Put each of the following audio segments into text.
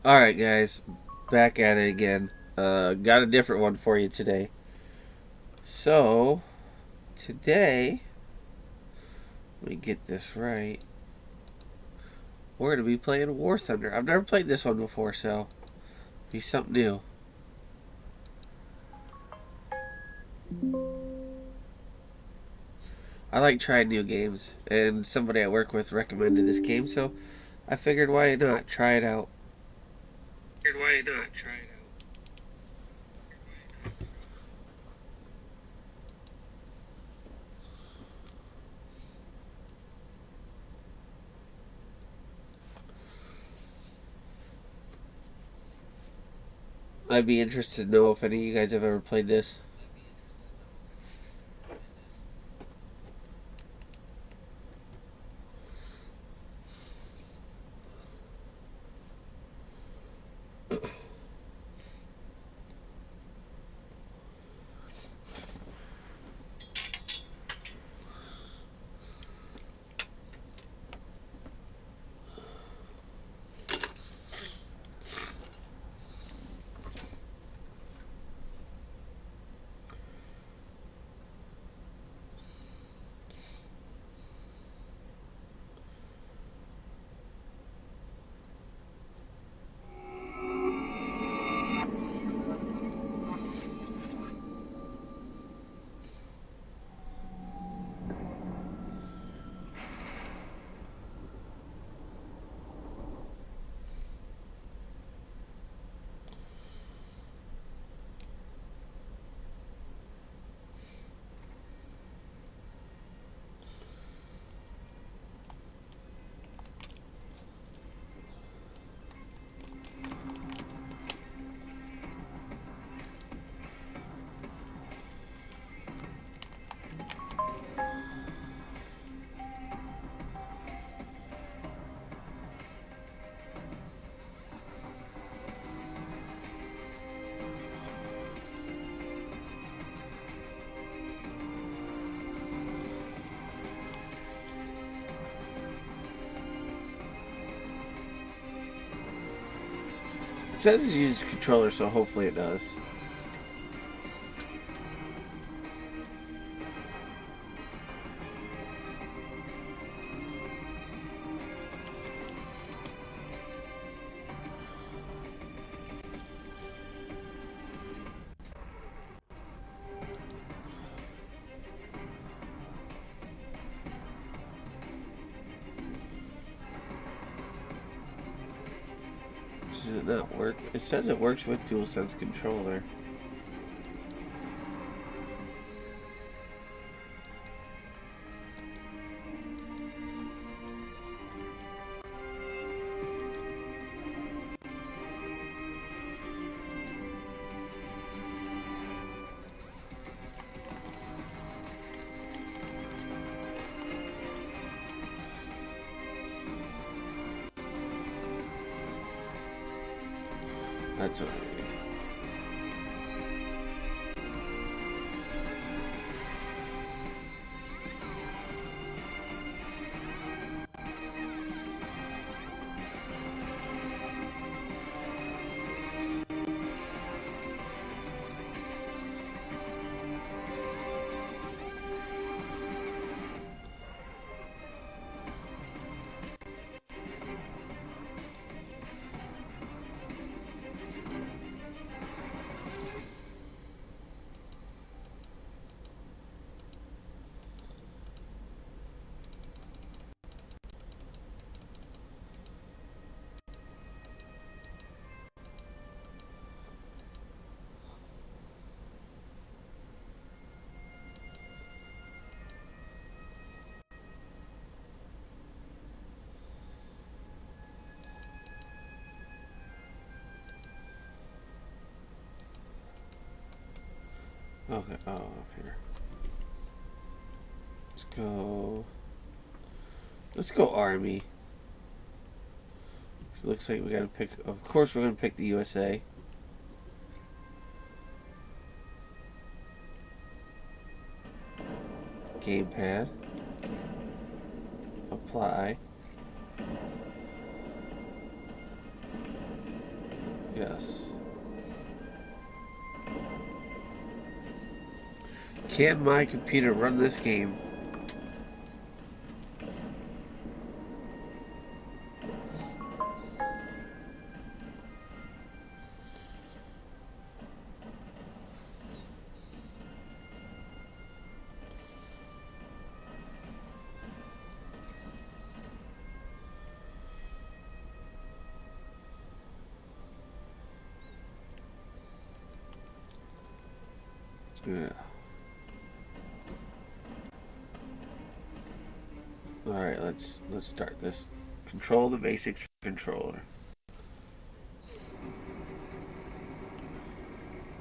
Alright, guys, back at it again. Got a different one for you today. So, today, let me get this right. We're going to be playing War Thunder. I've never played this one before, so be something new. I like trying new games, and somebody I work with recommended this game, so I figured why not try it out. I'd be interested to know if any of you guys have ever played this. It says it uses controller, so hopefully it does. Does it not work? It says it works with DualSense controller. That's okay. Okay, oh, up here. Let's go. Let's go Army. So it looks like we gotta pick. Of course, we're gonna pick the USA. Gamepad. Apply. Yes. Can my computer run this game? Yeah. Alright, let's start this. Control the basics controller.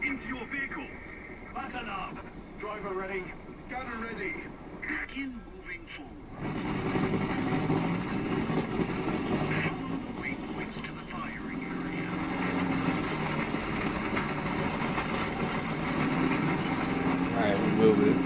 Into your vehicles. Button up. Driver ready. Gunner ready. Begin moving forward. Follow the waypoints to the firing area. Alright, we're moving.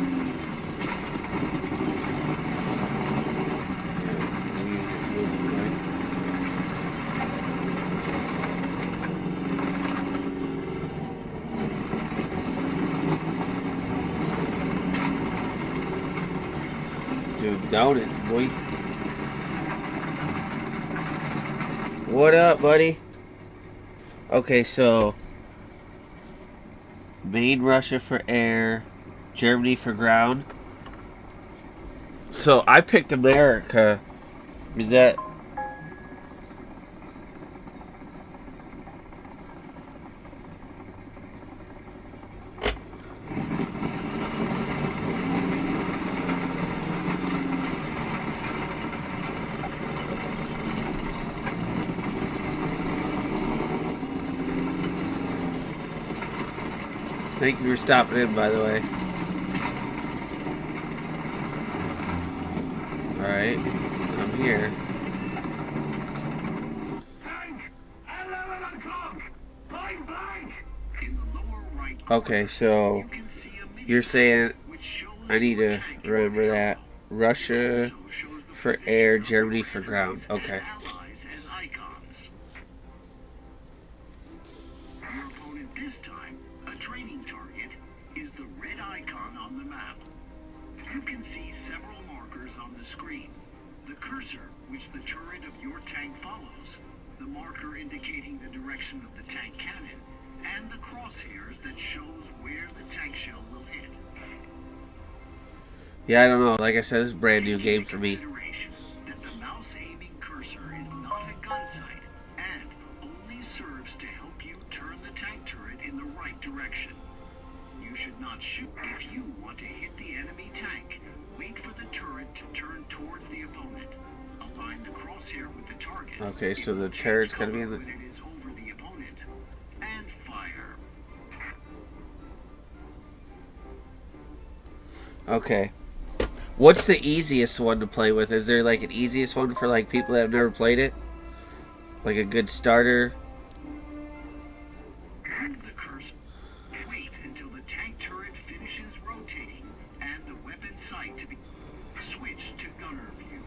Dude, down it, boy. What up, buddy? Okay, so main Russia for air, Germany for ground. So I picked America. Is that... Thank you for stopping in, by the way. Alright, I'm here. Tank! 11 o'clock! Point blank! In the lower right Okay, so you can see a mini you're saying which shows I need your to tank remember that. Russia also shows the for position air, of Germany your for ground. enemies Okay. and allies as icons. Your opponent this time, a training target, is the red icon on the map. You can see several markers on the screen. The cursor, which the turret of your tank follows, the marker indicating the direction of the tank cannon, and the crosshairs that shows where the tank shell will hit. Yeah, I don't know. Like I said, this is a brand new Take game into for me. consideration that the mouse aiming cursor is not a gun sight and only serves to help you turn the tank turret in the right direction. You should not shoot. If you want to hit the enemy tank, wait for the turret to turn towards the opponent. Align the crosshair with the target. Okay, so It the will change turret's gonna be in color the... when it is over the opponent. And fire. Okay. What's the easiest one to play with? Is there like an easiest one for like people that have never played it? Like a good starter? Move the cursor. Wait until the tank turret finishes rotating and the weapon sight to be switch to gunner view.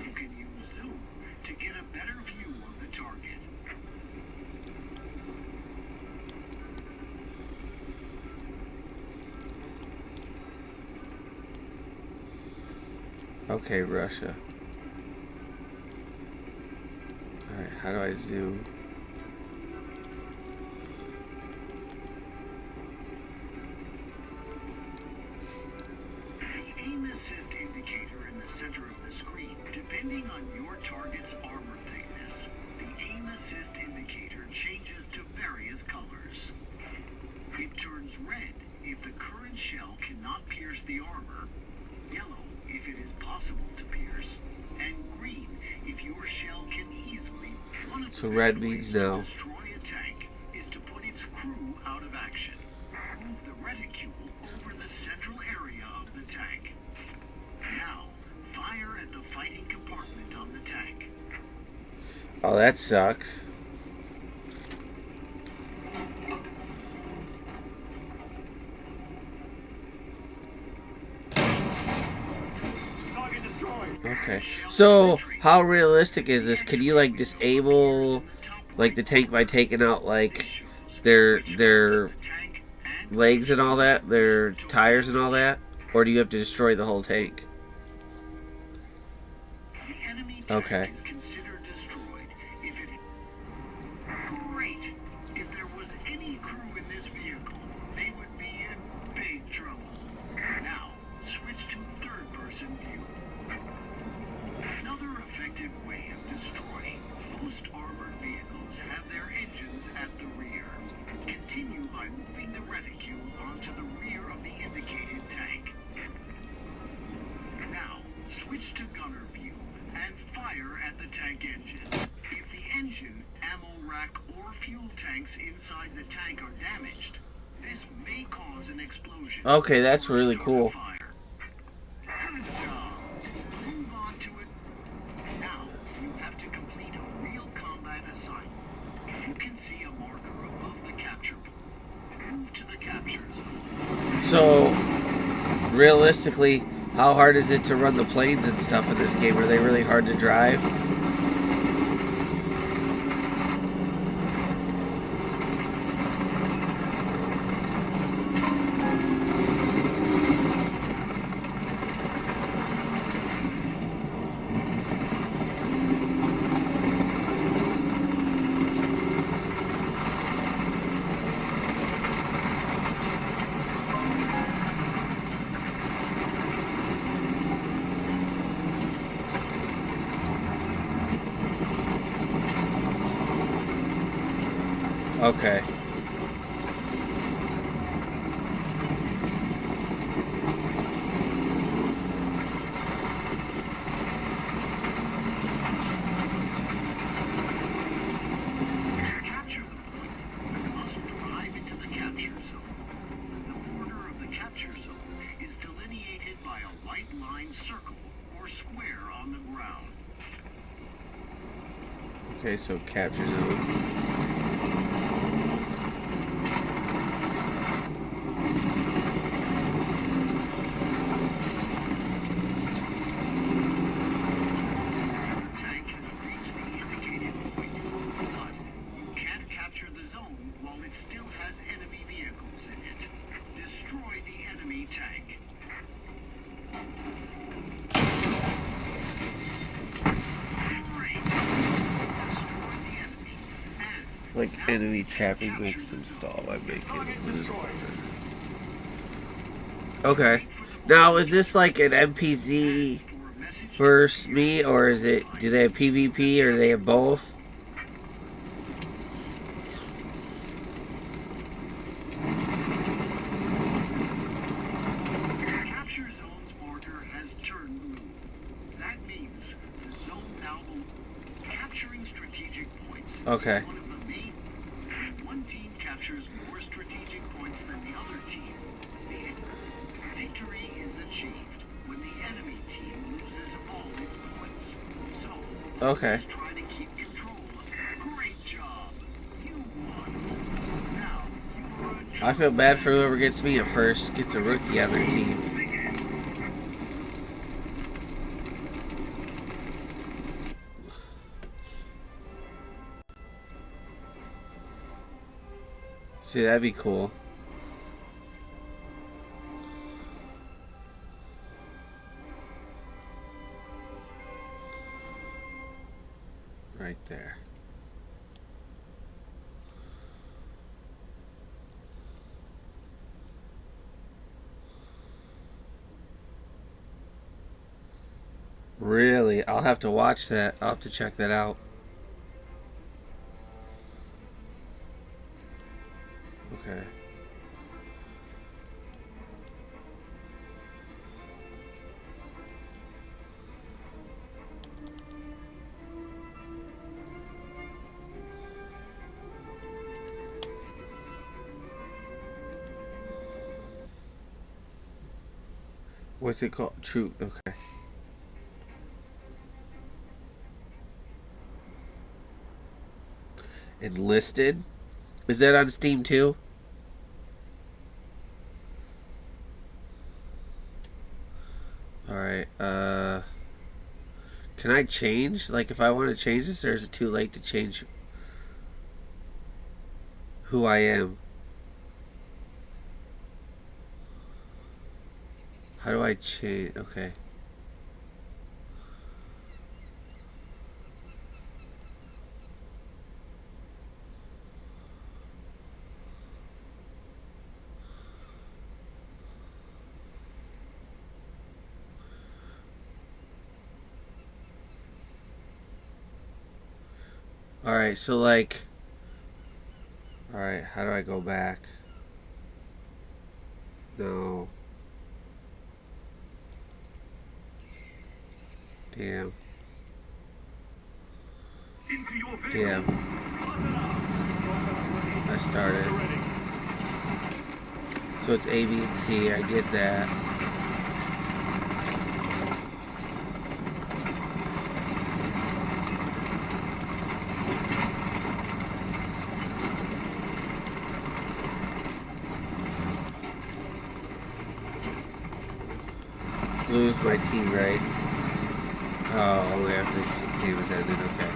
You can use zoom to get a better view of the target. Okay, Russia. Alright, how do I zoom? The aim assist indicator in the center of the screen, depending on your target's armor thickness, the aim assist indicator changes to various colors. It turns red if the current shell cannot pierce the armor, yellow if it is possible to pierce, and green if your shell can easily. One of So the red best means ways no. to destroy a tank is to put its crew out of action. Move the reticule over the central area of the tank. Now, fire at the fighting compartment on the tank. Oh, that sucks. Target destroyed. Okay. So, how realistic is this? Can you like disable like the tank by taking out like This shows their which their parts of the tank and legs and all that, their tires and all that, or do you have to destroy the whole tank? the enemy tank Okay. is considered destroyed if it. Great. If there was any crew in this vehicle, they would be in big trouble. Now, switch to third-person view. Another effective way of destroying most armored vehicles have their engines at the rear. Continue by moving the reticule onto the rear of the indicated tank. Now, switch to gunner view and fire at the tank engine. If the engine, ammo rack, or fuel tanks inside the tank are damaged, this may cause an explosion. Okay, that's or really start a cool. fire. Good job. Move on to it. Now, you have to complete a real combat assignment. You can see a marker above the capture point. Move to the capture zone. So, realistically, how hard is it to run the planes and stuff in this game? Are they really hard to drive? Okay. To capture the point, you must drive into the capture zone. The border of the capture zone is delineated by a white line circle or square on the ground. Okay, so capture zone. The tank has reached the indicated point, but you can't capture the zone while it still has enemy vehicles in it. Destroy the enemy tank. Great. Destroy the enemy and Like now enemy you can trapping capture makes the them zone. stall by making Target them lose destroyed. Okay. Now, is this like an NPC versus me, or is it? Do they have PvP, or do they have both? Capture zone's marker has turned blue. That means the zone now belongs. Capturing strategic points is Okay. one of the main. When one team captures more strategic points than the other team, the victory is achieved when the enemy team loses all its points. So, Okay. let's try to keep control. Great job. You won. Now, you are a I feel bad for whoever gets me at first, gets a rookie on their team. See, that'd be cool. Right there. Really? I'll have to watch that. I'll have to check that out. Okay. What's it called? True. Okay. Enlisted? Is that on Steam too? Alright, can I change? Like, if I want to change this, or is it too late to change? who I am. How do I change? Okay. Alright, so like... Alright, how do I go back? No. Damn. Damn. I started. So it's A, B, and C. I get that. Blue's my team, right? Oh, only after the game was ended. Okay.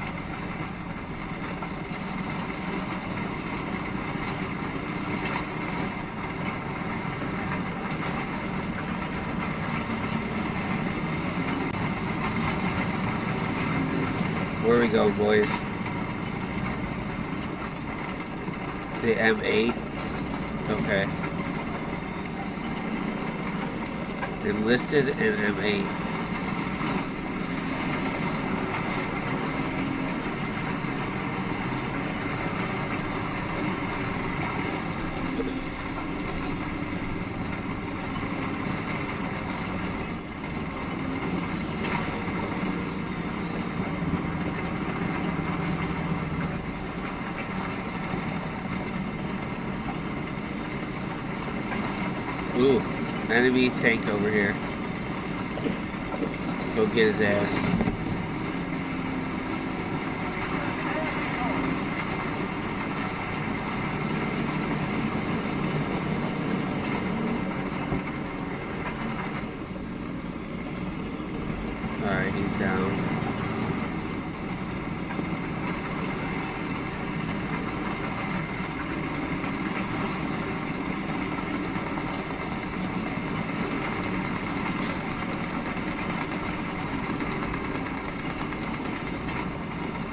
Where we go, boys? The M8. Okay. Enlisted and M8. Ooh, enemy tank over here. Let's go get his ass. Alright, he's down.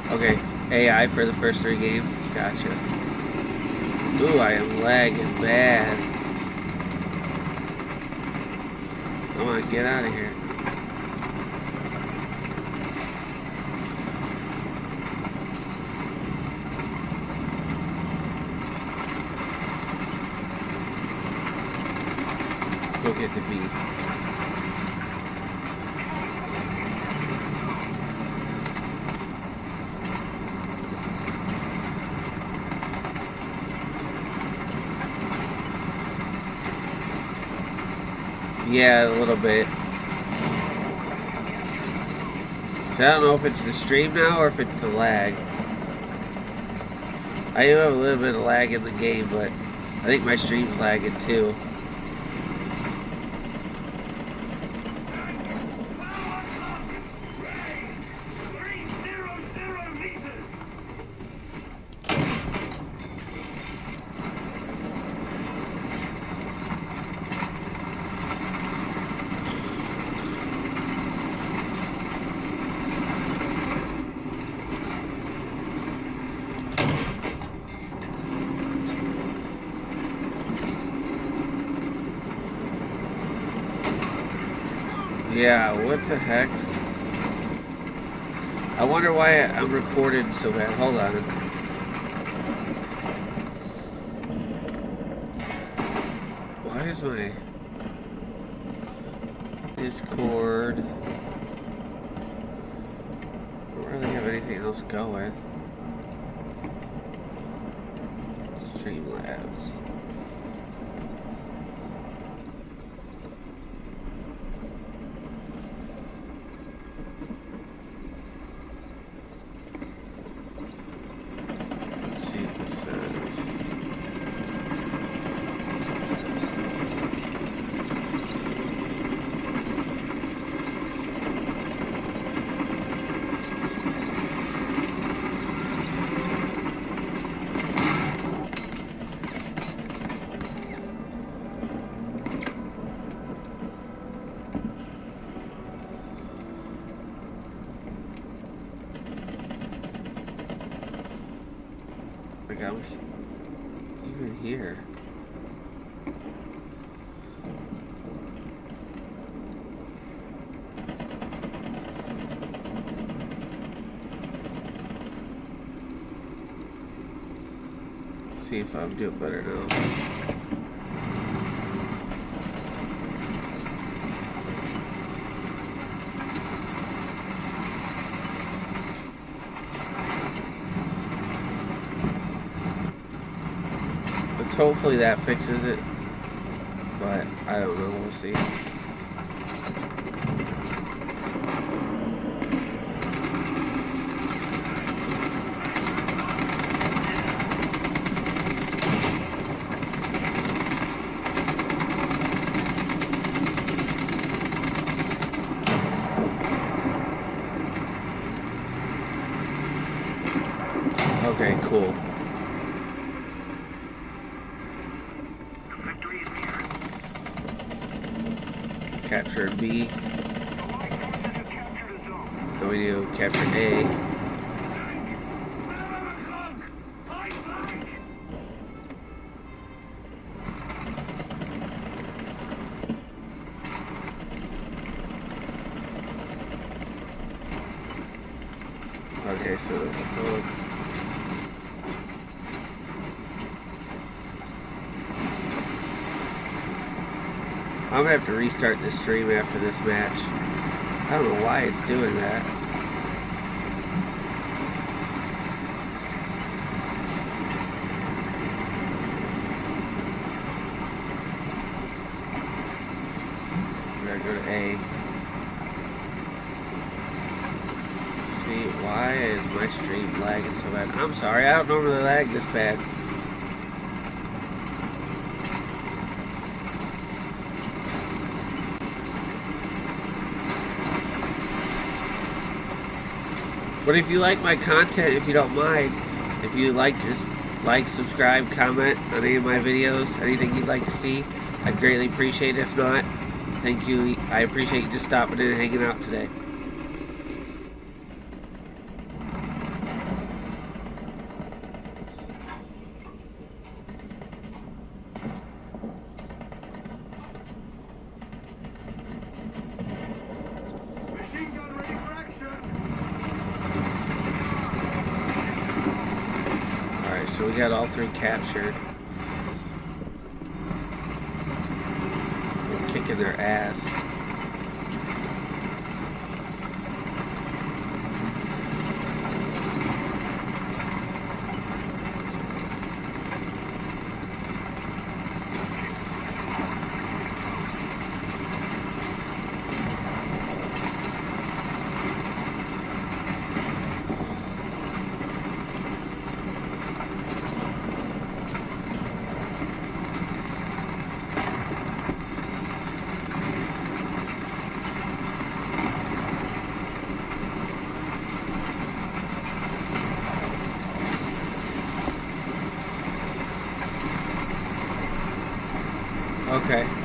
Okay, AI for the first 3 games. Gotcha. Ooh, I am lagging bad. Come on, get out of here. Let's go get the B. Yeah, a little bit. So I don't know if it's the stream now or if it's the lag. I do have a little bit of lag in the game, but I think my stream's lagging too. Yeah, what the heck? I wonder why I'm recording so bad. Hold on. Why is my Discord? I don't really have anything else going. Streamlabs. Let's see what this says. I'm even here. See if I'm doing better now. Let's hopefully that fixes it, but I don't know. We'll see. Okay, cool. Captured B. Now we do capture A. Okay, so look. I'm gonna have to restart the stream after this match. I don't know why it's doing that. We're gonna go to A. See, why is my stream lagging so bad? I'm sorry, I don't normally lag this bad. But if you like my content, if you don't mind, if you like, just like, subscribe, comment on any of my videos, anything you'd like to see, I'd greatly appreciate it. If not, thank you. I appreciate you just stopping in and hanging out today. So we got all three captured. We're kicking their ass.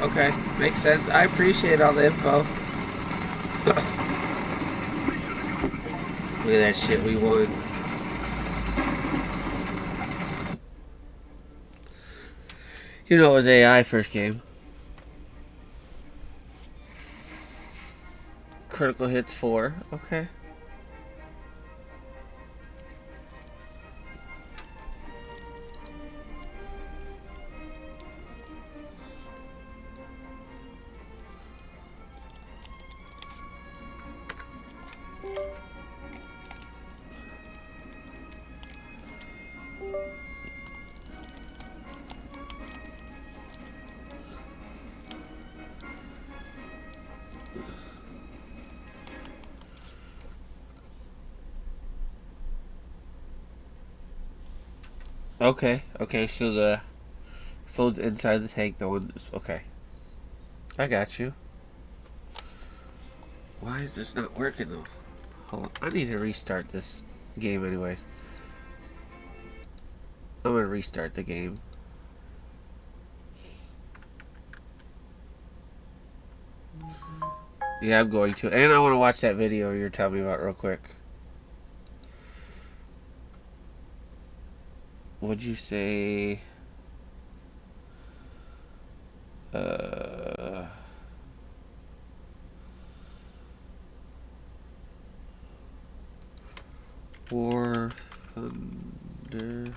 Okay, makes sense. I appreciate all the info. Look at that shit we won. You know it was AI first game. Critical hits 4. Okay. Okay, so the sold's inside the tank, the one, okay. I got you. Why is this not working though? Hold on, I need to restart this game anyways. I'm gonna restart the game. Yeah, I'm going to. And I want to watch that video you're telling me about real quick. would you say? War Thunder.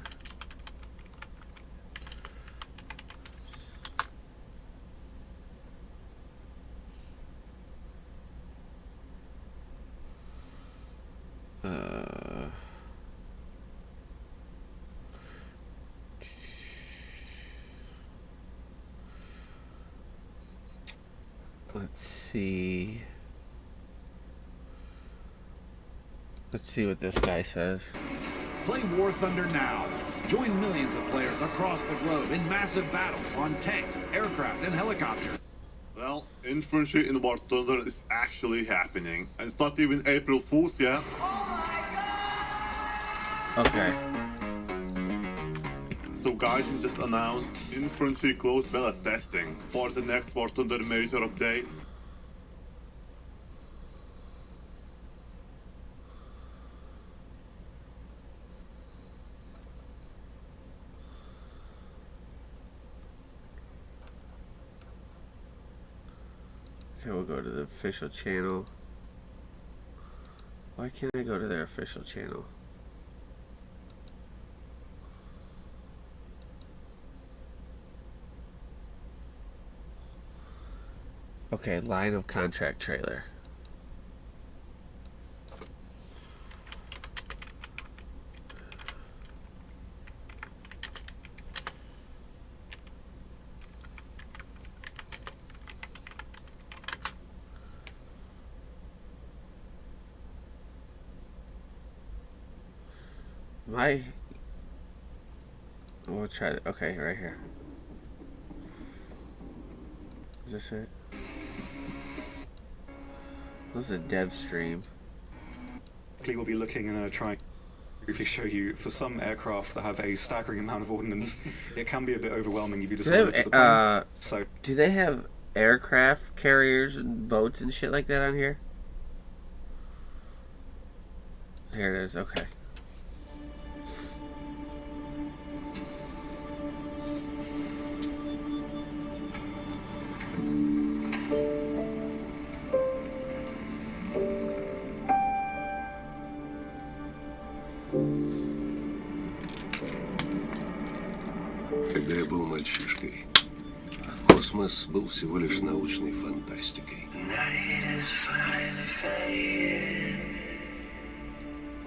Let's see. Let's see what this guy says. Play War Thunder now. Join millions of players across the globe in massive battles on tanks, aircraft, and helicopters. Well, infantry in War Thunder is actually happening. And it's not even April Fool's yet. Okay. So Guardian just announced infantry close beta testing for the next War Thunder major update. Okay, we'll go to the official channel. Why can't I go to their official channel? Okay, line of contract trailer. We'll try it. Okay, right here. Is this it? This is a dev stream. We'll be looking and trying to briefly show you, for some aircraft that have a staggering amount of ordnance, it can be a bit overwhelming if you just look at the plan. So, do they have aircraft carriers and boats and shit like that on here? Here it is, okay. Когда я был мальчишкой, космос был всего лишь научной фантастикой.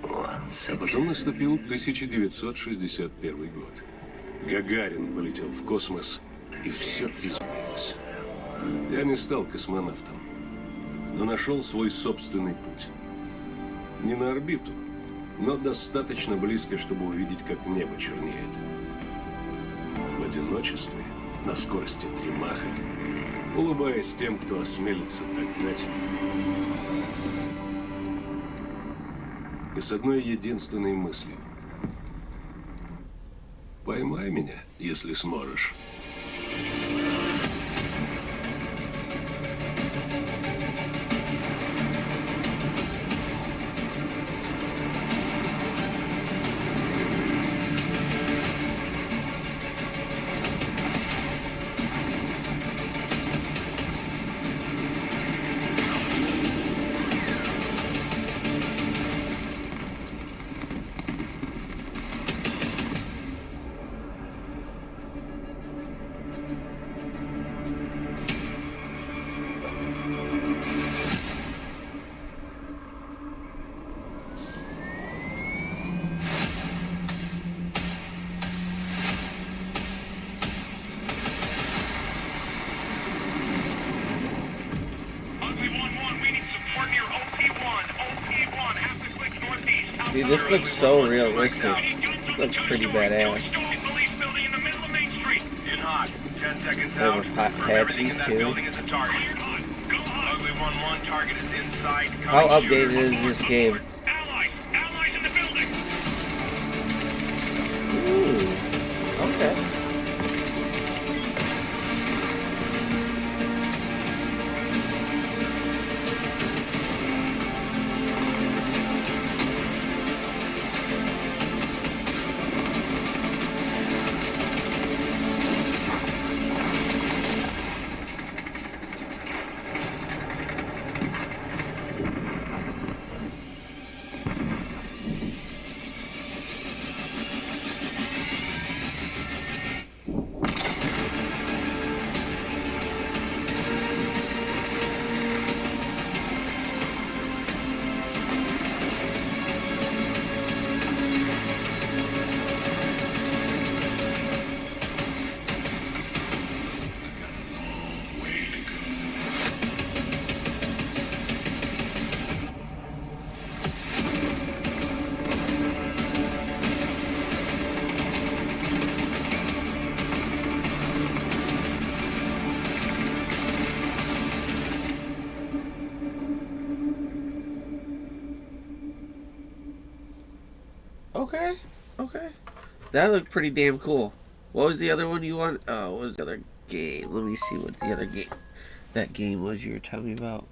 А потом наступил 1961 год. Гагарин полетел в космос, и все изменилось. Я не стал космонавтом, но нашел свой собственный путь. Не на орбиту, но достаточно близко, чтобы увидеть, как небо чернеет. В одиночестве, на скорости 3 маха, улыбаясь тем, кто осмелится догнать. И с одной единственной мыслью. Поймай меня, если сможешь. Dude, this looks so realistic. Looks pretty badass. Over patches too. How updated is this game? Ooh, okay. That looked pretty damn cool. What was the other one you want? Oh, what was the other game? Let me see what the other game. That game was you were telling me about.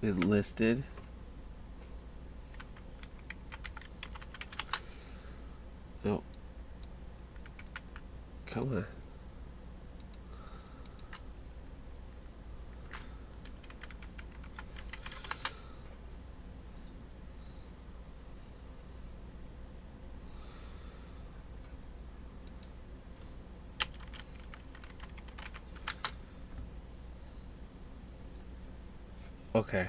Enlisted. Oh. Come on. Okay.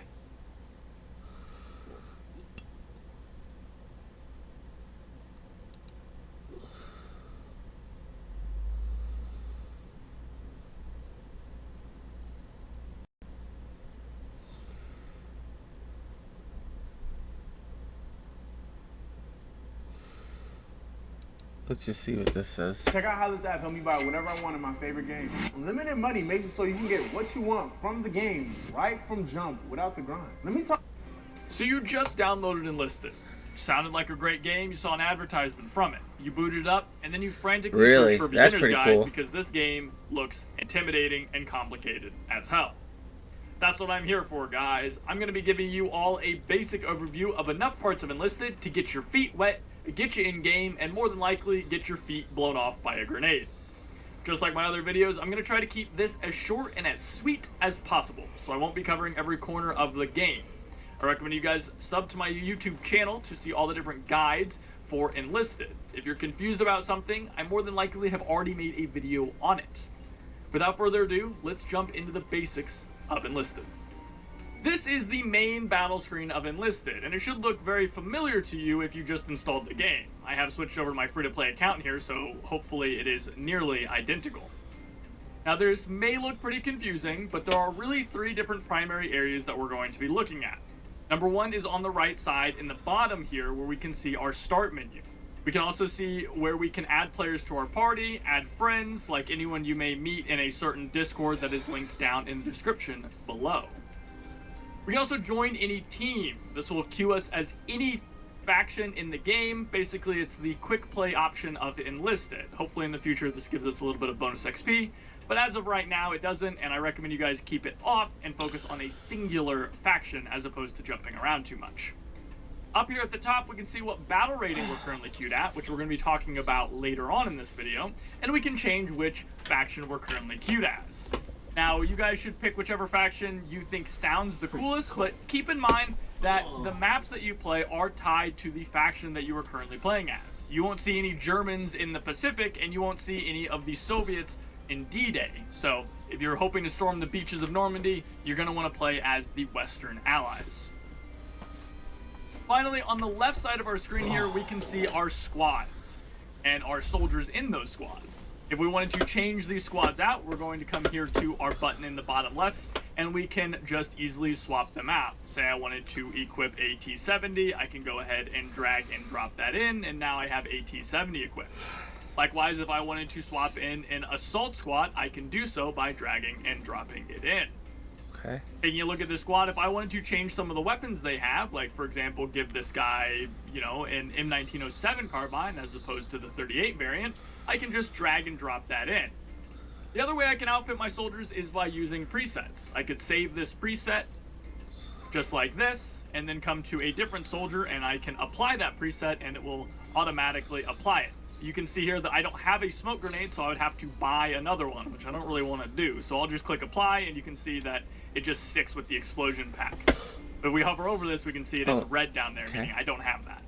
Let's just see what this says. Check out how this app helped me buy whatever I want in my favorite game. Unlimited money makes it so you can get what you want from the game, right from jump, without the grind. Let me talk. So you just downloaded Enlisted. Sounded like a great game. You saw an advertisement from it. You booted it up, and then you frantically Really? searched for That's Beginner's pretty Guide cool. because this game looks intimidating and complicated as hell. That's what I'm here for, guys. I'm going to be giving you all a basic overview of enough parts of Enlisted to get your feet wet, get you in game, and more than likely get your feet blown off by a grenade. Just like my other videos, I'm going to try to keep this as short and as sweet as possible, so I won't be covering every corner of the game. I recommend you guys sub to my YouTube channel to see all the different guides for Enlisted. If you're confused about something, I more than likely have already made a video on it. Without further ado, let's jump into the basics of Enlisted. This is the main battle screen of Enlisted, and it should look very familiar to you if you just installed the game. I have switched over to my free-to-play account here, so hopefully it is nearly identical. Now this may look pretty confusing, but there are really three different primary areas that we're going to be looking at. Number one is on the right side in the bottom here where we can see our start menu. We can also see where we can add players to our party, add friends, like anyone you may meet in a certain Discord that is linked down in the description below. We can also join any team. This will queue us as any faction in the game. Basically, it's the quick play option of Enlisted. Hopefully in the future this gives us a little bit of bonus XP, but as of right now it doesn't, and I recommend you guys keep it off and focus on a singular faction as opposed to jumping around too much. Up here at the top we can see what battle rating we're currently queued at, which we're going to be talking about later on in this video, and we can change which faction we're currently queued as. Now, you guys should pick whichever faction you think sounds the coolest, but keep in mind that the maps that you play are tied to the faction that you are currently playing as. You won't see any Germans in the Pacific, and you won't see any of the Soviets in D-Day. So, if you're hoping to storm the beaches of Normandy, you're going to want to play as the Western Allies. Finally, on the left side of our screen here, we can see our squads and our soldiers in those squads. If we wanted to change these squads out, we're going to come here to our button in the bottom left, and we can just easily swap them out. Say I wanted to equip a T-70, I can go ahead and drag and drop that in, and now I have a T-70 equipped. Likewise, if I wanted to swap in an assault squad, I can do so by dragging and dropping it in. Okay. Taking a look at this squad, if I wanted to change some of the weapons they have, like for example, give this guy, you know, an M1907 carbine as opposed to the 38 variant, I can just drag and drop that in. The other way I can outfit my soldiers is by using presets. I could save this preset just like this, and then come to a different soldier and I can apply that preset and it will automatically apply it. You can see here that I don't have a smoke grenade, so I would have to buy another one, which I don't really want to do. So I'll just click apply, and you can see that it just sticks with the explosion pack. But if we hover over this, we can see it is red down there, meaning I don't have that.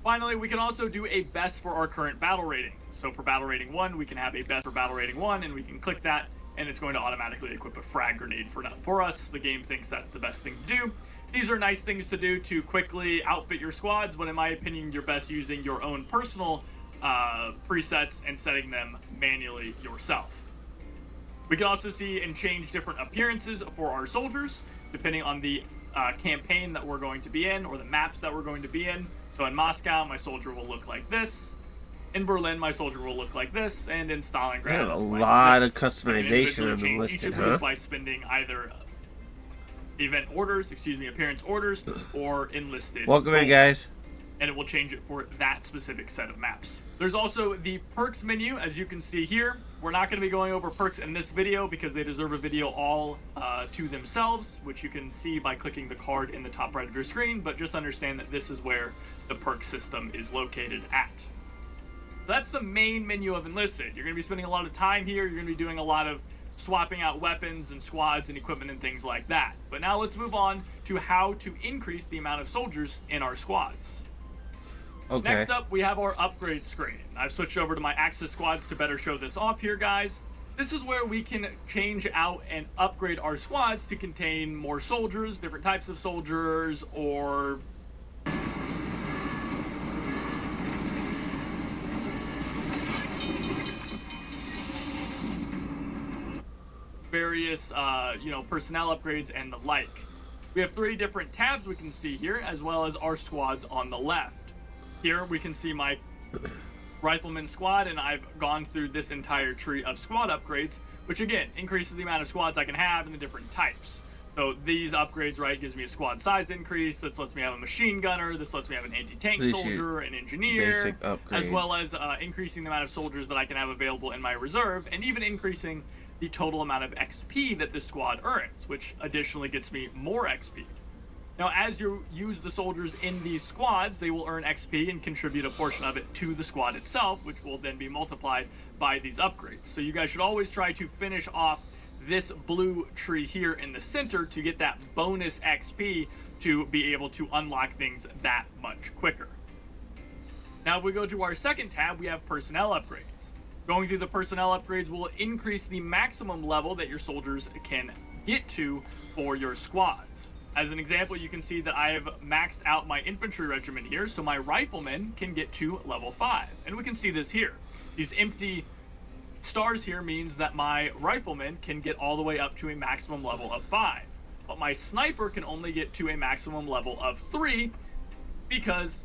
Finally, we can also do a best for our current battle rating. So for battle rating 1, we can have a best for battle rating 1, and we can click that, and it's going to automatically equip a frag grenade for us. The game thinks that's the best thing to do. These are nice things to do to quickly outfit your squads, but in my opinion, you're best using your own personal presets and setting them manually yourself. We can also see and change different appearances for our soldiers depending on the campaign that we're going to be in or the maps that we're going to be in. So in Moscow, my soldier will look like this. In Berlin, my soldier will look like this, and in Stalingrad, They have a like lot of this. customization on the Change listed, each of huh? those by spending either appearance orders, or enlisted. Welcome in, gold. guys. And it will change it for that specific set of maps. There's also the perks menu, as you can see here. We're not going to be going over perks in this video because they deserve a video all to themselves, which you can see by clicking the card in the top right of your screen, but just understand that this is where the perk system is located at. So that's the main menu of Enlisted. You're going to be spending a lot of time here. You're going to be doing a lot of swapping out weapons and squads and equipment and things like that. But now let's move on to how to increase the amount of soldiers in our squads. Okay. Next up, we have our upgrade screen. I've switched over to my Axis squads to better show this off here, guys. This is where we can change out and upgrade our squads to contain more soldiers, different types of soldiers, or various, personnel upgrades and the like. We have 3 different tabs we can see here, as well as our squads on the left. Here we can see my rifleman squad, and I've gone through this entire tree of squad upgrades, which again increases the amount of squads I can have in the different types. So these upgrades, right, gives me a squad size increase. This lets me have a machine gunner. This lets me have an anti-tank soldier, an engineer, basic upgrades, as well as increasing the amount of soldiers that I can have available in my reserve, and even increasing the total amount of XP that this squad earns, which additionally gets me more XP. Now, as you use the soldiers in these squads, they will earn XP and contribute a portion of it to the squad itself, which will then be multiplied by these upgrades. So you guys should always try to finish off this blue tree here in the center to get that bonus XP to be able to unlock things that much quicker. Now, if we go to our second tab, we have personnel upgrades. Going through the personnel upgrades will increase the maximum level that your soldiers can get to for your squads. As an example, you can see that I have maxed out my infantry regiment here, so my riflemen can get to level 5. And we can see this here. These empty stars here means that my riflemen can get all the way up to a maximum level of 5. But my sniper can only get to a maximum level of 3 because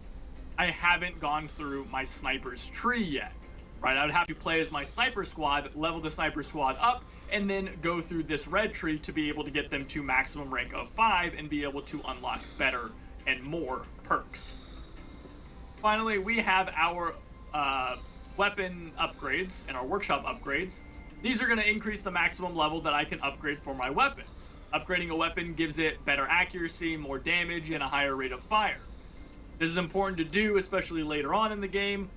I haven't gone through my sniper's tree yet. Right, I would have to play as my sniper squad, level the sniper squad up, and then go through this red tree to be able to get them to maximum rank of 5 and be able to unlock better and more perks. Finally, we have our weapon upgrades and our workshop upgrades. These are going to increase the maximum level that I can upgrade for my weapons. Upgrading a weapon gives it better accuracy, more damage, and a higher rate of fire. This is important to do, especially later on in the game,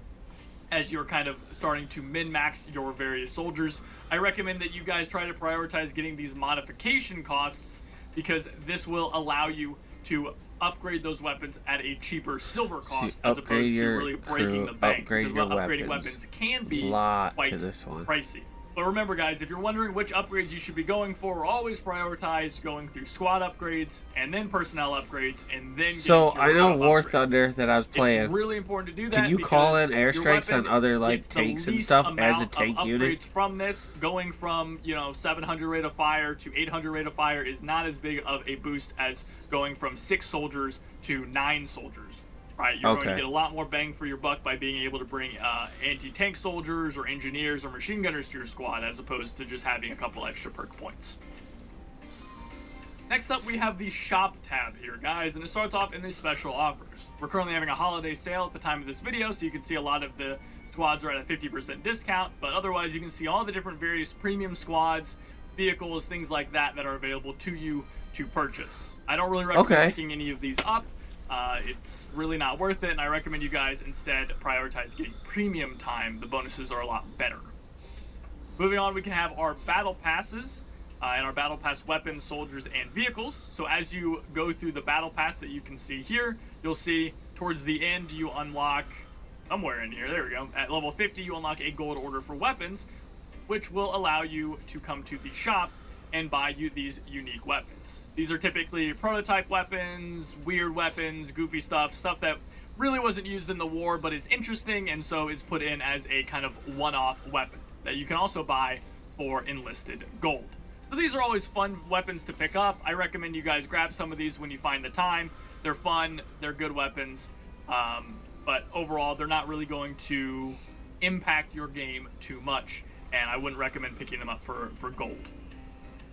as you're kind of starting to min-max your various soldiers. I recommend that you guys try to prioritize getting these modification costs because this will allow you to upgrade those weapons at a cheaper silver cost as opposed to really breaking the bank. Because upgrading weapons can be quite pricey. But remember, guys, if you're wondering which upgrades you should be going for, always prioritize going through squad upgrades and then personnel upgrades and then. So I know War Thunder that I was playing. It's really important to do that. Can you call in airstrikes on other like tanks and stuff as a tank unit? From this, going from 700 rate of fire to 800 rate of fire is not as big of a boost as going from 6 soldiers to 9 soldiers. Right, you're going to get a lot more bang for your buck by being able to bring anti-tank soldiers or engineers or machine gunners to your squad as opposed to just having a couple extra perk points. Next up, we have the shop tab here, guys, and it starts off in the special offers. We're currently having a holiday sale at the time of this video, so you can see a lot of the squads are at a 50% discount, but otherwise you can see all the different various premium squads, vehicles, things like that that are available to you to purchase. I don't really recommend picking any of these up. It's really not worth it, and I recommend you guys instead prioritize getting premium time. The bonuses are a lot better. Moving on, we can have our battle passes and our battle pass weapons, soldiers, and vehicles. So as you go through the battle pass that you can see here, you'll see towards the end you unlock, somewhere in here, there we go, at level 50 you unlock a gold order for weapons, which will allow you to come to the shop and buy you these unique weapons. These are typically prototype weapons, weird weapons, goofy stuff that really wasn't used in the war, but is interesting, and so is put in as a kind of one-off weapon that you can also buy for enlisted gold. So these are always fun weapons to pick up. I recommend you guys grab some of these when you find the time. They're fun, they're good weapons, but overall they're not really going to impact your game too much, and I wouldn't recommend picking them up for gold.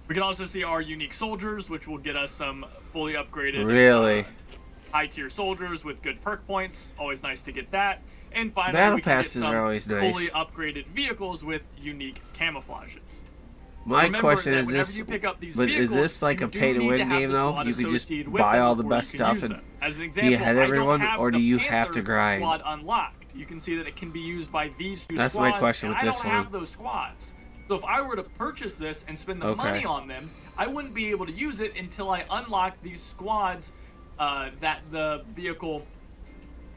We can also see our unique soldiers, which will get us some fully upgraded high-tier soldiers with good perk points. Always nice to get that. And finally, Battle we can passes get some are always nice. fully upgraded vehicles with unique camouflages. My Remember question that is whenever this, you pick up these but is vehicles, this like you a do pay-to-win need to have game the though? squad You could just associated with buy them all the before you best can stuff use and them. As an be example, ahead of I don't everyone, have or do the you have to Panther grind? Squad unlocked. You can see that it can be used by these two That's squads. my question with and this I don't one. have those squads. So if I were to purchase this and spend the money on them, I wouldn't be able to use it until I unlock these squads that the vehicle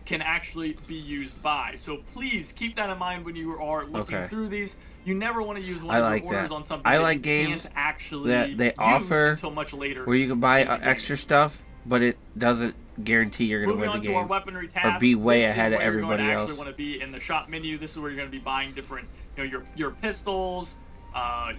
can actually be used by. So please keep that in mind when you are looking through these. You never want to use one of your orders on something I that like you games can't actually that they use offer until much later. where you can buy extra stuff, but it doesn't guarantee you're going to win the Moving on to our game weaponry tab, or be way this is ahead of where you're going everybody to else. actually want to be in the shop menu. This is where you're going to be buying different, your pistols,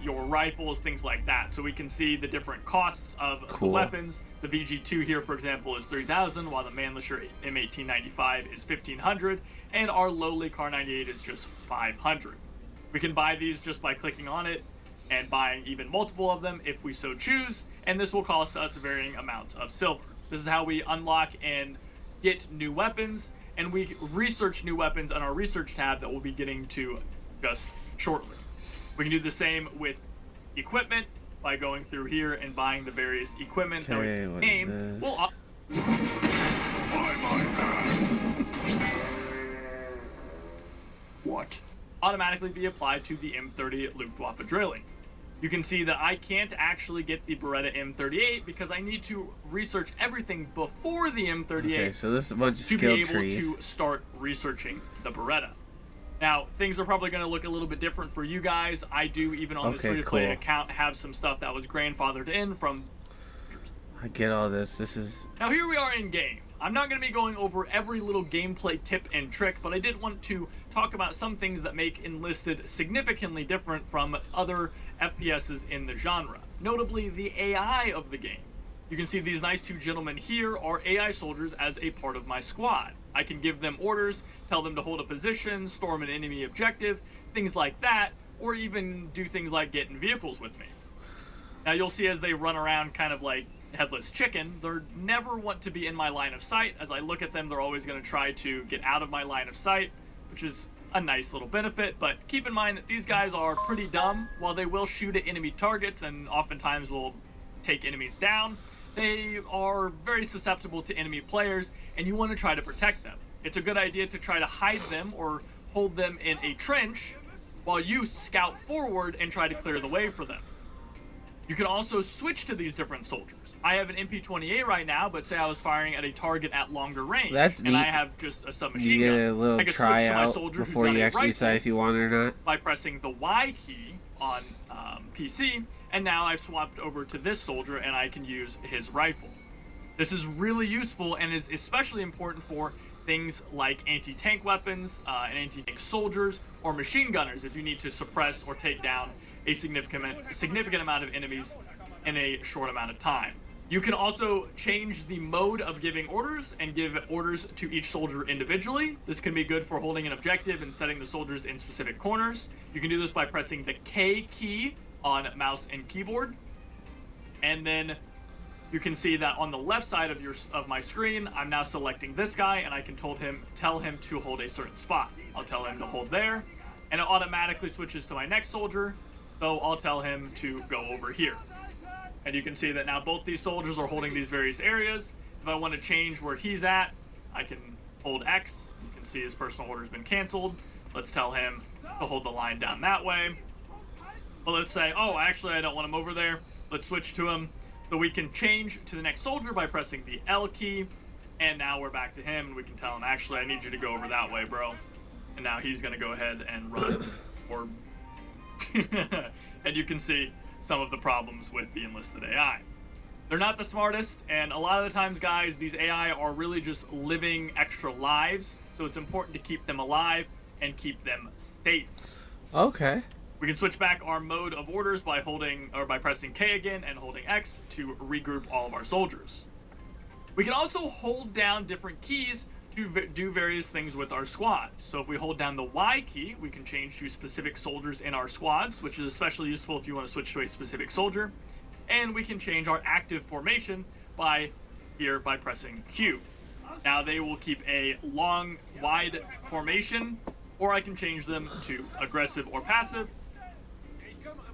your rifles, things like that. So we can see the different costs of the weapons. The VG2 here, for example, is 3,000, while the Mannlicher M1895 is 1,500, and our lowly Kar 98 is just 500. We can buy these just by clicking on it and buying even multiple of them if we so choose, and this will cost us varying amounts of silver. This is how we unlock and get new weapons, and we research new weapons on our research tab that we'll be getting to just shortly. We can do the same with equipment by going through here and buying the various equipment that we can name. What? Automatically be applied to the M30 Luftwaffe drilling. You can see that I can't actually get the Beretta M38 because I need to research everything before the M38 Okay, so this is a bunch of to be skill able trees. to start researching the Beretta. Now, things are probably going to look a little bit different for you guys. I do, even on this free-to-play account, have some stuff that was grandfathered in from... I get all this. This is... Now, here we are in game. I'm not going to be going over every little gameplay tip and trick, but I did want to talk about some things that make Enlisted significantly different from other FPSs in the genre. Notably, the AI of the game. You can see these nice two gentlemen here are AI soldiers as a part of my squad. I can give them orders, tell them to hold a position, storm an enemy objective, things like that, or even do things like get in vehicles with me. Now you'll see as they run around kind of like headless chicken, they're never want to be in my line of sight. As I look at them, they're always going to try to get out of my line of sight, which is a nice little benefit, but keep in mind that these guys are pretty dumb. While they will shoot at enemy targets and oftentimes will take enemies down, they are very susceptible to enemy players, and you want to try to protect them. It's a good idea to try to hide them or hold them in a trench while you scout forward and try to clear the way for them. You can also switch to these different soldiers. I have an MP-28 right now, but say I was firing at a target at longer range, and I have just a submachine gun. You get a little tryout before you actually decide if you want it or not. By pressing the Y key on PC, and now I've swapped over to this soldier and I can use his rifle. This is really useful and is especially important for things like anti-tank weapons and anti-tank soldiers or machine gunners if you need to suppress or take down a significant amount of enemies in a short amount of time. You can also change the mode of giving orders and give orders to each soldier individually. This can be good for holding an objective and setting the soldiers in specific corners. You can do this by pressing the K key on mouse and keyboard. And then you can see that on the left side of my screen, I'm now selecting this guy, and I can tell him to hold a certain spot. I'll tell him to hold there, and it automatically switches to my next soldier, so I'll tell him to go over here. And you can see that now both these soldiers are holding these various areas. If I want to change where he's at, I can hold X. You can see his personal order has been canceled. Let's tell him to hold the line down that way. But let's say, oh, actually I don't want him over there. Let's switch to him. So we can change to the next soldier by pressing the L key. And now we're back to him, and we can tell him, actually, I need you to go over that way, bro. And now he's going to go ahead and run. Or and you can see some of the problems with the Enlisted AI. They're not the smartest, and a lot of the times, guys, these AI are really just living extra lives, so it's important to keep them alive and keep them safe. Okay. We can switch back our mode of orders by pressing K again and holding X to regroup all of our soldiers. We can also hold down different keys to do various things with our squad. So if we hold down the Y key, we can change to specific soldiers in our squads, which is especially useful if you want to switch to a specific soldier. And we can change our active formation by pressing Q. Now they will keep a long, wide formation, or I can change them to aggressive or passive.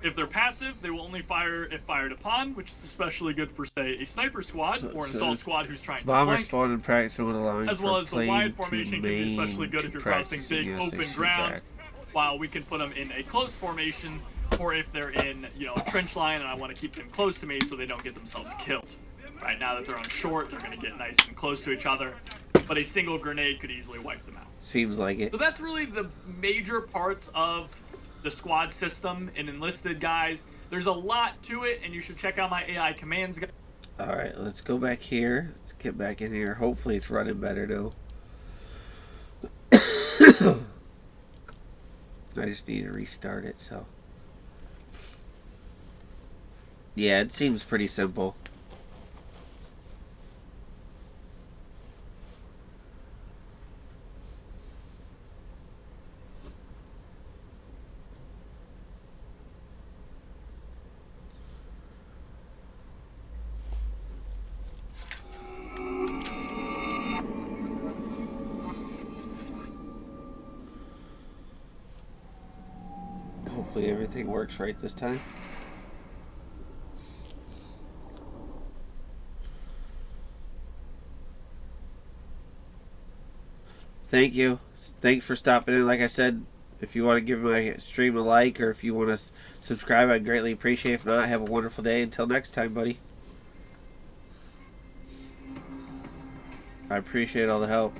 If they're passive, they will only fire if fired upon, which is especially good for, say, a sniper squad or an assault squad who's trying to Bomber flank. spawn and practice would allowing As well as the plane wide to formation can be especially good if you're crossing practice big against a open shoot ground, back. while we can put them in a close formation, or if they're in, a trench line and I want to keep them close to me so they don't get themselves killed. Right now that they're on short, they're going to get nice and close to each other, but a single grenade could easily wipe them out. Seems like it. So that's really the major parts of the squad system in Enlisted, guys. There's a lot to it, and you should check out my AI commands guide. Alright, let's go back here. Let's get back in here. Hopefully it's running better, though. I just need to restart it, so. Yeah, it seems pretty simple. Hopefully everything works right this time. Thank you. Thanks for stopping in. Like I said, if you want to give my stream a like or if you want to subscribe, I'd greatly appreciate it. If not, have a wonderful day. Until next time, buddy. I appreciate all the help.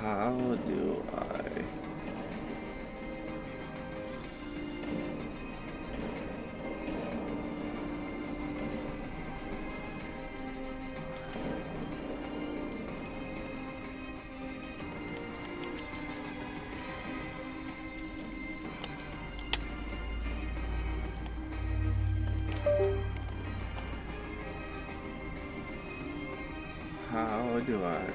How do I... How do I...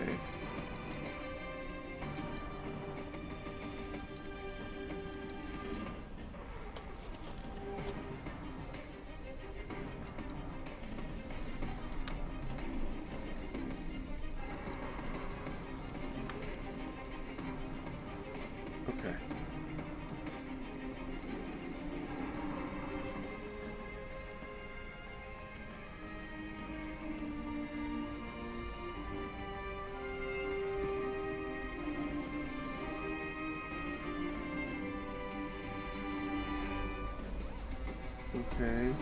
Okay. Okay.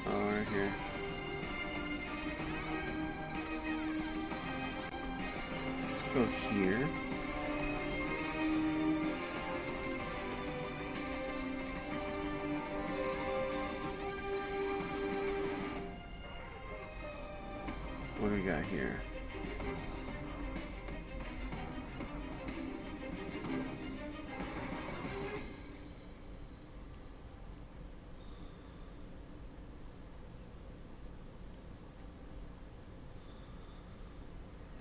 Oh, right here. Let's go here. What do we got here?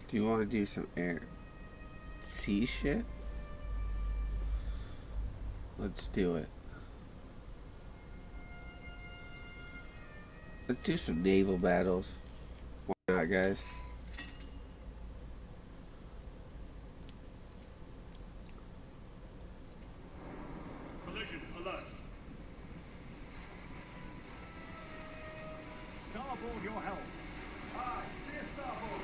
Do you want to do some air sea shit? Let's do it. Let's do some naval battles. Why not, guys? Collision alert. Starboard your help. Aye, steer starboard.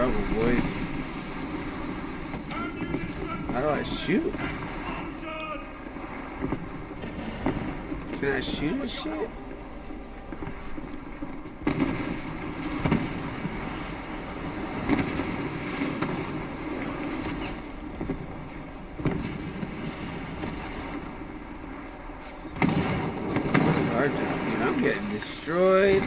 trouble, boys. How do I shoot? Can I shoot this shit? Our job, man. I'm getting destroyed.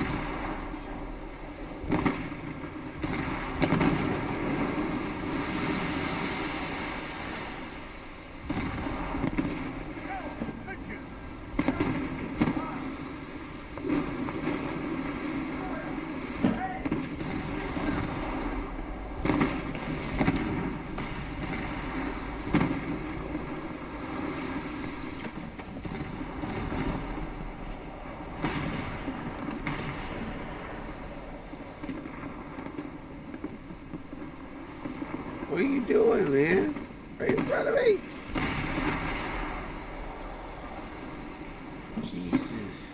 What are you doing, man? Right in front of me. Jesus.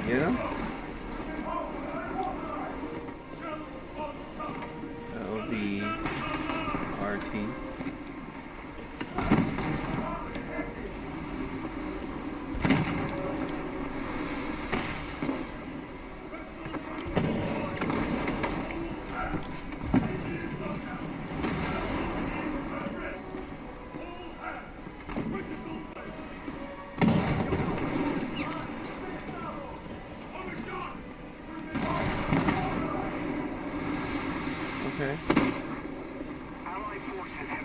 Get him? That will be our team. Okay.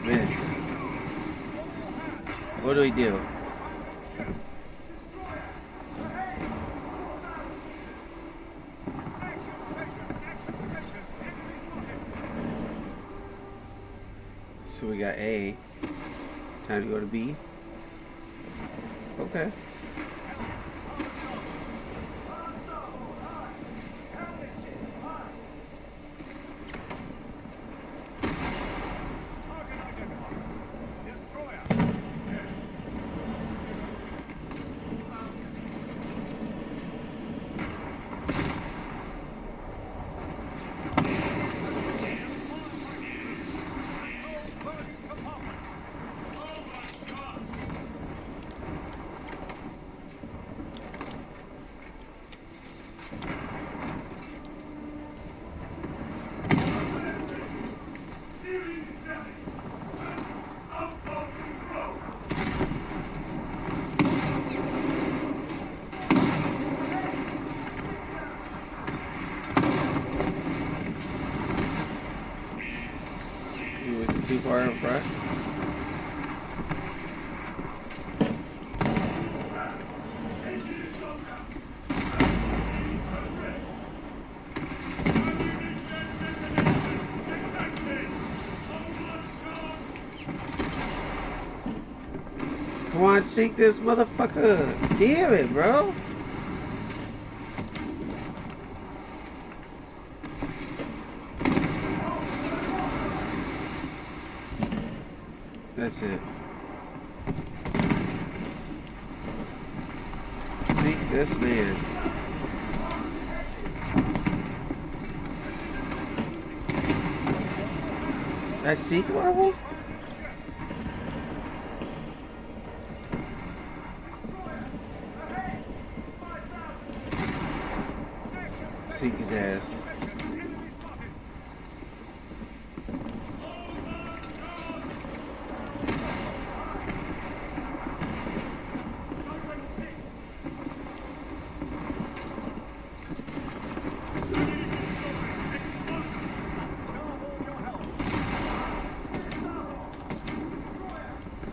Miss. What do we do? So we got A. Time to go to B. Okay. Too far in front. Come on, sink this motherfucker. Damn it, bro. That's it. Sink this man. That sink Marvel? Sink his ass.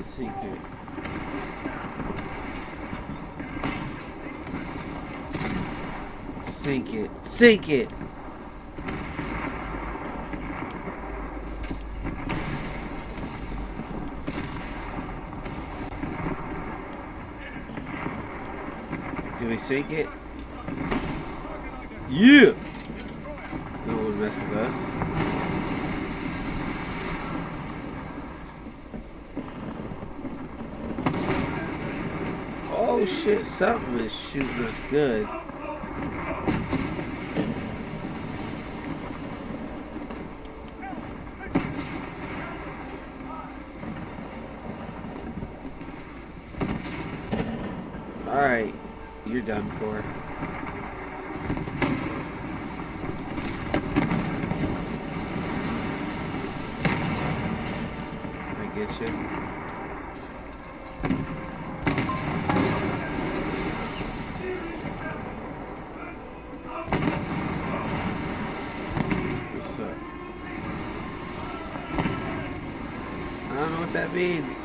Sink it. Sink it. Sink it! Do we sink it? Yeah! No one mess with us. Oh shit, something is shooting us good. Alright, you're done for. I get you. What's up? I don't know what that means.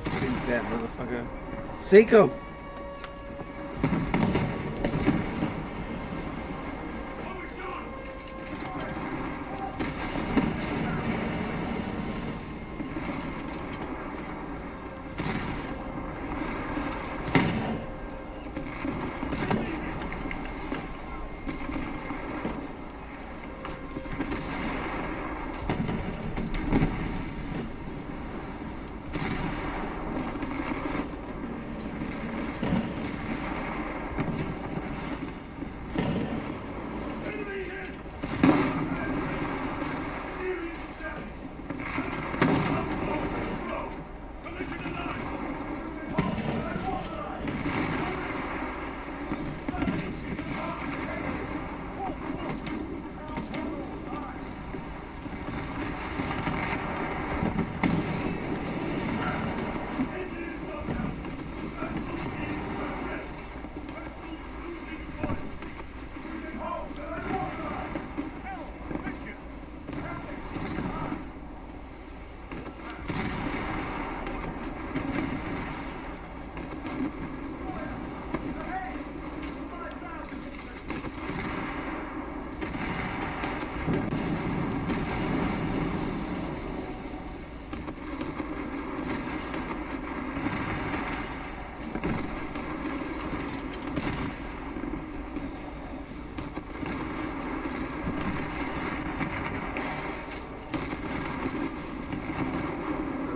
Sink that motherfucker. Sink him!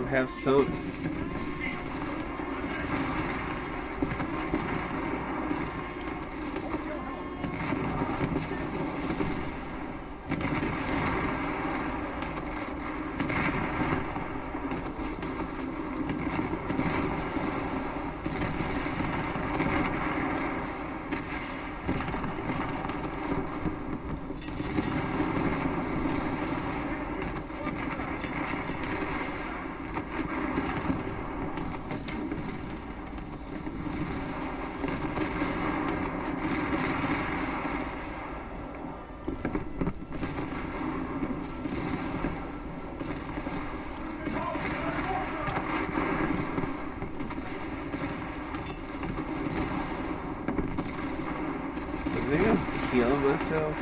Have soak. I think I'm healing myself.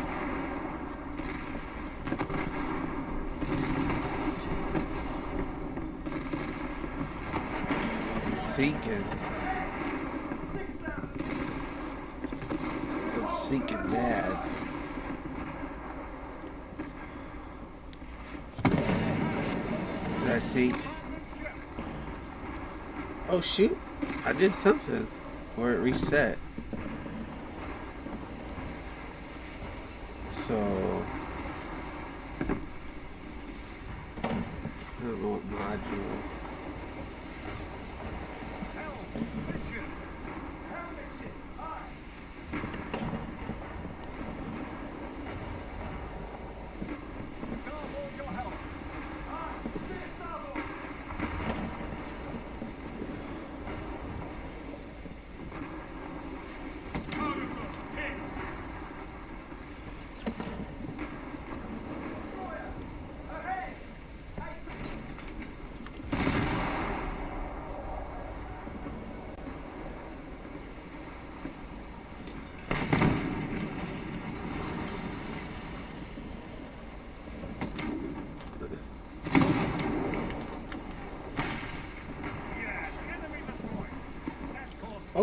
I'm sinking. I'm sinking bad. Did I sink? Oh shoot! I did something. Or it reset. So I don't know what module.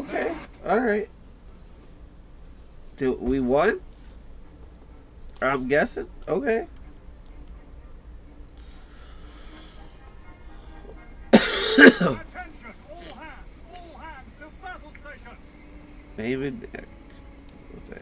Okay. Alright. We won? I'm guessing? Okay. Attention, all hands to battle station. David Dick. What's that?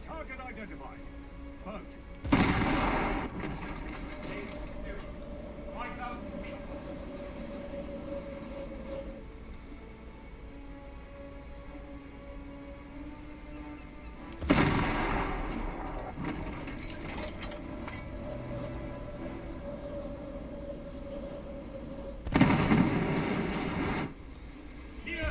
Target identified. Boat. 5,000 feet. Here.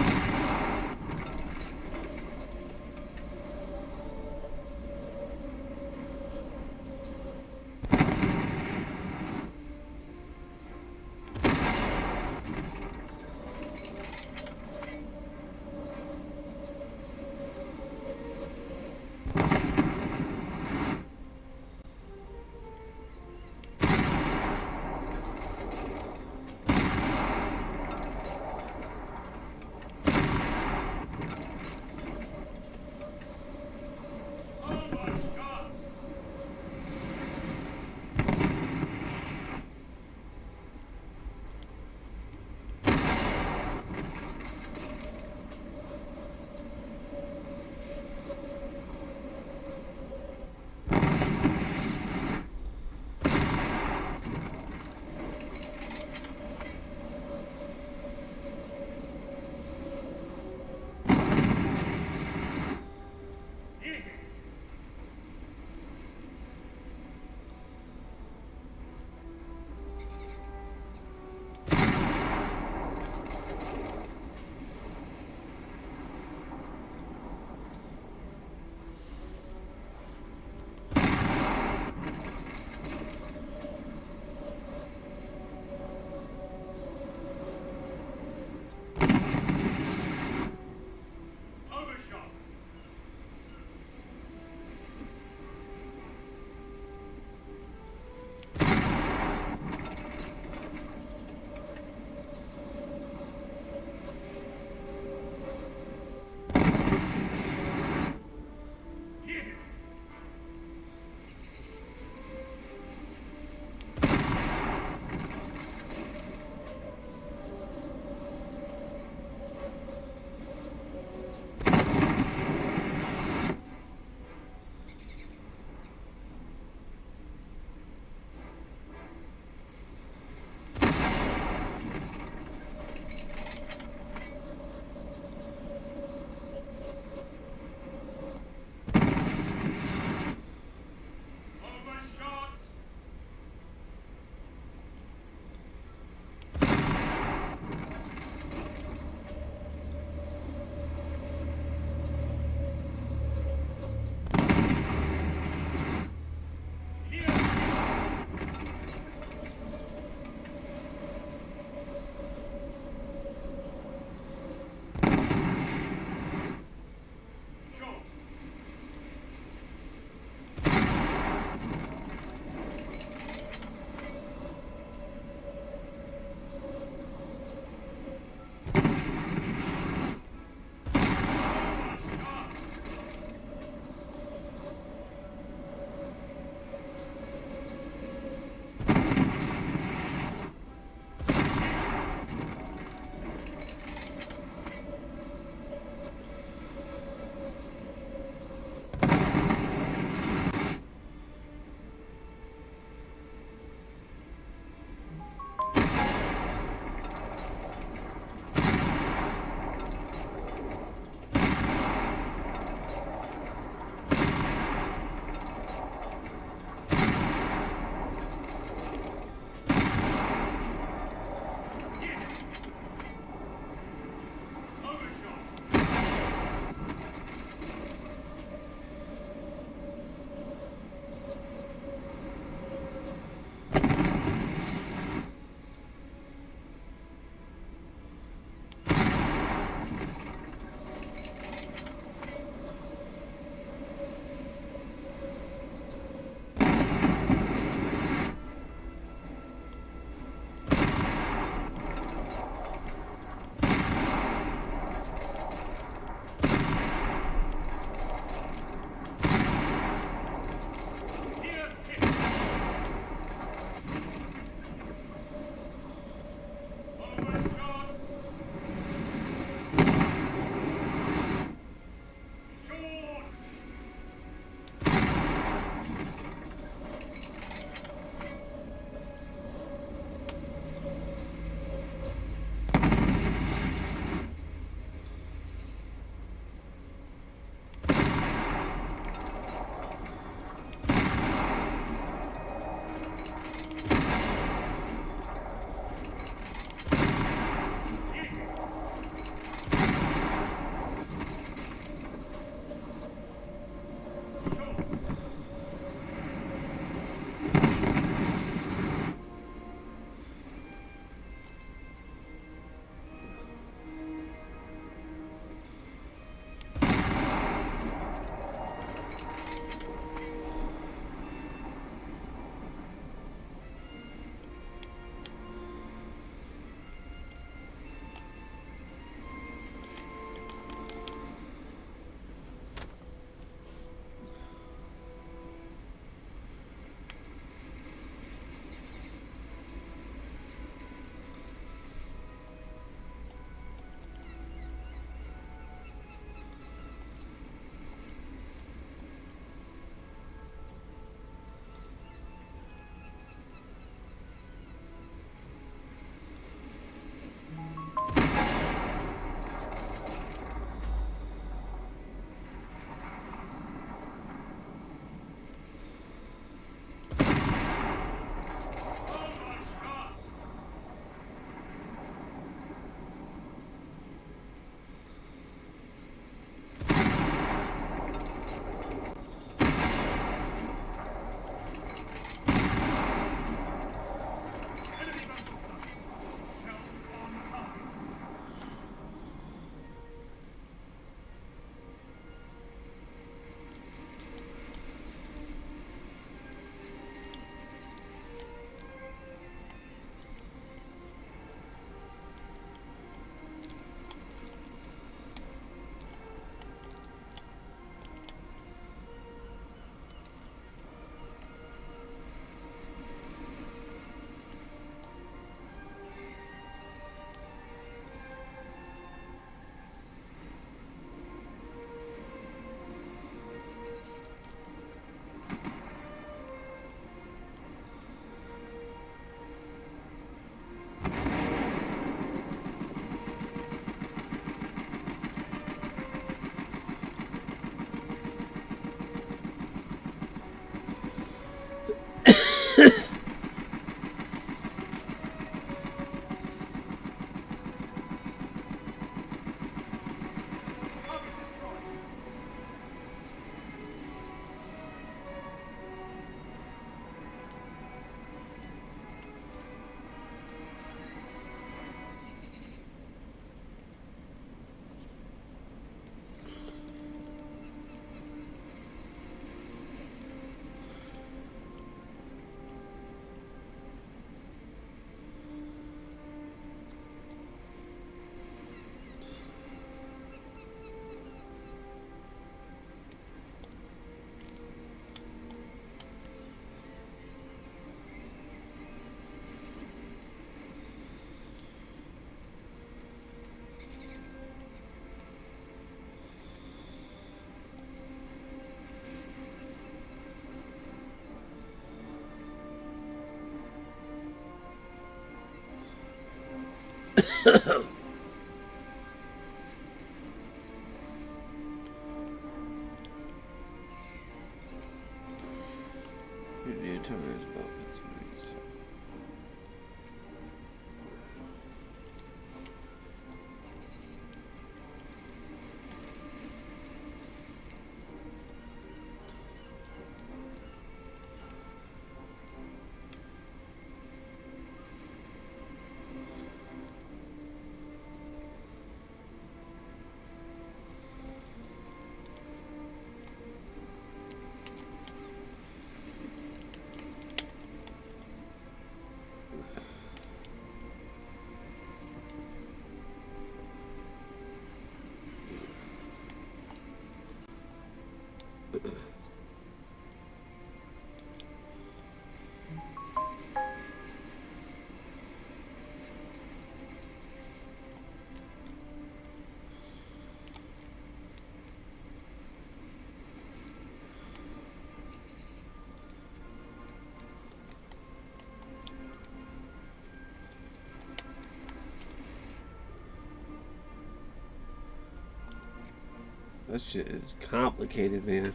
That shit is complicated, man.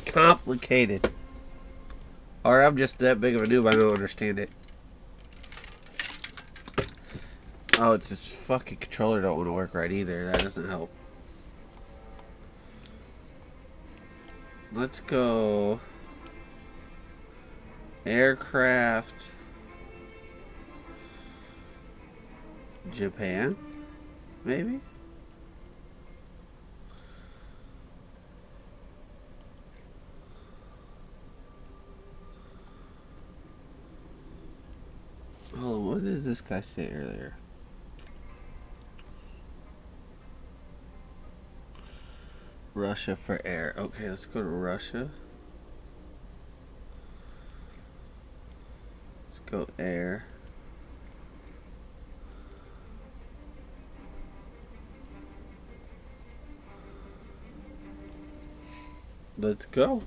Complicated. Or I'm just that big of a noob, I don't understand it. Oh, it's this fucking controller don't want to work right either. That doesn't help. Let's go... Aircraft... Japan? Maybe? Oh, what did this guy say earlier? Russia for air. Okay, let's go to Russia. Let's go air. Let's go.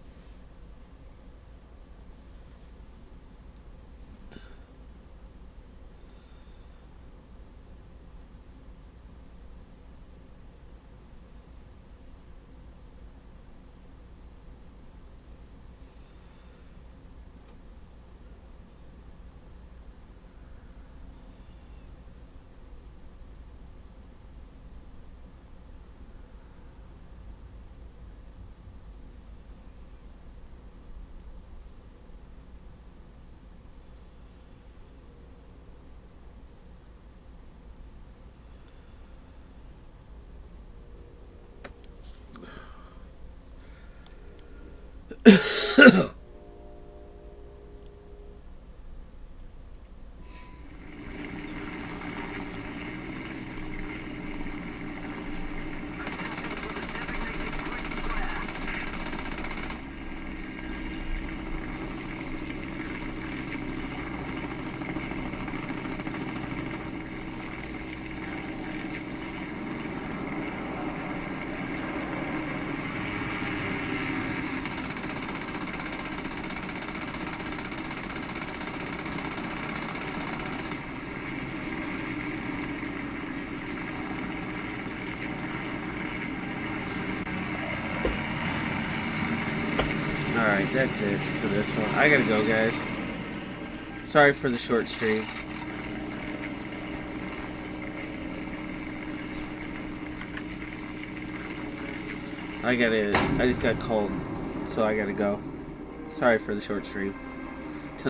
Alright, that's it for this one. I gotta go, guys. Sorry for the short stream. I just got cold, so I gotta go. Sorry for the short stream.